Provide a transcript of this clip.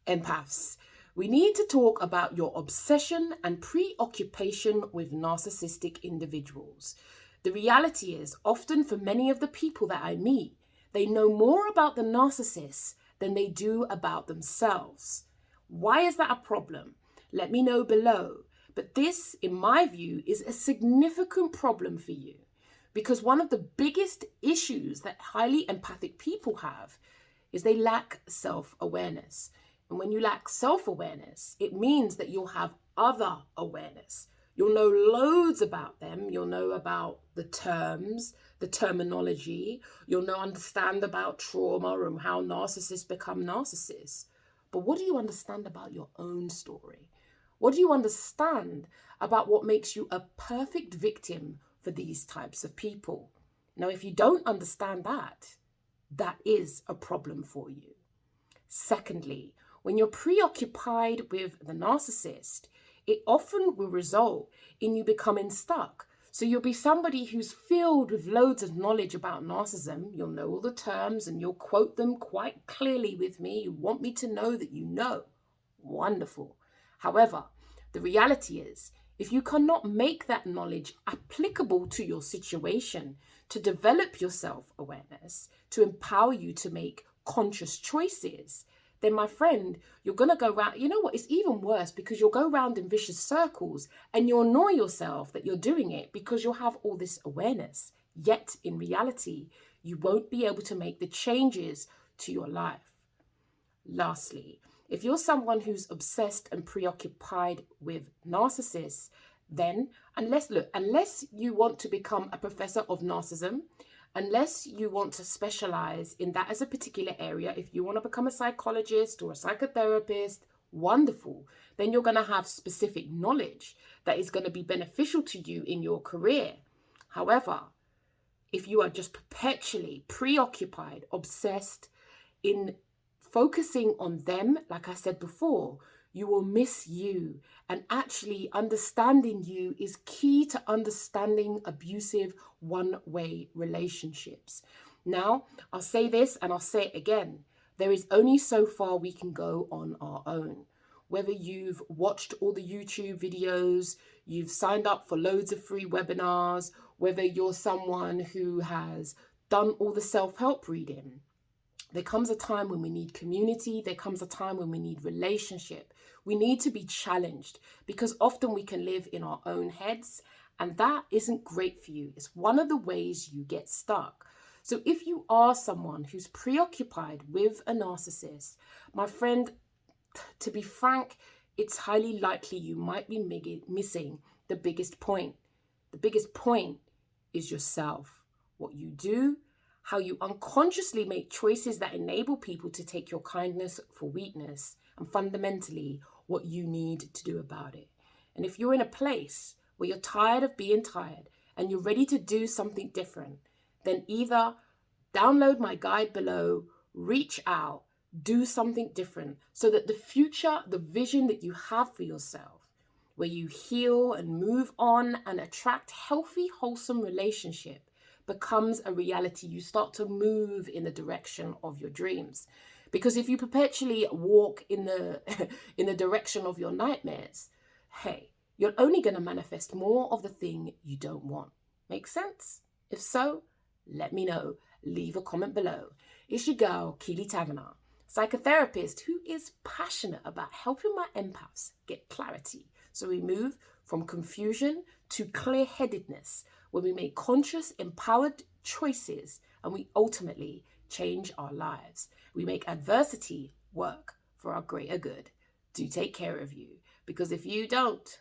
Empaths, we need to talk about your obsession and preoccupation with narcissistic individuals. The reality is, often for many of the people that I meet, they know more about the narcissist than they do about themselves. Why is that a problem? Let me know below. But this, in my view, is a significant problem for you, because one of the biggest issues that highly empathic people have is they lack self-awareness. And when you lack self-awareness, it means that you'll have other awareness. You'll know loads about them. You'll know about the terms, the terminology. You'll understand about trauma and how narcissists become narcissists. But what do you understand about your own story? What do you understand about what makes you a perfect victim for these types of people? Now, if you don't understand that, that is a problem for you. Secondly, when you're preoccupied with the narcissist, it often will result in you becoming stuck. So you'll be somebody who's filled with loads of knowledge about narcissism. You'll know all the terms and you'll quote them quite clearly with me. You want me to know that you know. Wonderful. However, the reality is, if you cannot make that knowledge applicable to your situation, to develop your self-awareness, to empower you to make conscious choices, then my friend, you're going to go round. You know what? It's even worse, because you'll go round in vicious circles and you'll annoy yourself that you're doing it because you'll have all this awareness. Yet in reality, you won't be able to make the changes to your life. Lastly, if you're someone who's obsessed and preoccupied with narcissists, then unless you want to become a professor of narcissism, unless you want to specialize in that as a particular area, if you want to become a psychologist or a psychotherapist, wonderful. Then you're going to have specific knowledge that is going to be beneficial to you in your career. However, if you are just perpetually preoccupied, obsessed in focusing on them, like I said before, you will miss you. And actually understanding you is key to understanding abusive one-way relationships. Now, I'll say this and I'll say it again. There is only so far we can go on our own. Whether you've watched all the YouTube videos, you've signed up for loads of free webinars, whether you're someone who has done all the self-help reading, there comes a time when we need community. There comes a time when we need relationship. We need to be challenged, because often we can live in our own heads, and that isn't great for you. It's one of the ways you get stuck. So if you are someone who's preoccupied with a narcissist, my friend, to be frank, it's highly likely you might be missing the biggest point. The biggest point is yourself. What you do, how you unconsciously make choices that enable people to take your kindness for weakness, and fundamentally what you need to do about it. And if you're in a place where you're tired of being tired and you're ready to do something different, then either download my guide below, reach out, do something different, so that the future, the vision that you have for yourself, where you heal and move on and attract healthy, wholesome relationship, becomes a reality. You start to move in the direction of your dreams. Because if you perpetually walk in the in the direction of your nightmares, hey, you're only going to manifest more of the thing you don't want. Make sense? If so, let me know. Leave a comment below. It's your girl, Keely Taverner, psychotherapist who is passionate about helping my empaths get clarity. So we move from confusion to clear-headedness, when we make conscious, empowered choices and we ultimately change our lives. We make adversity work for our greater good. Do take care of you, because if you don't,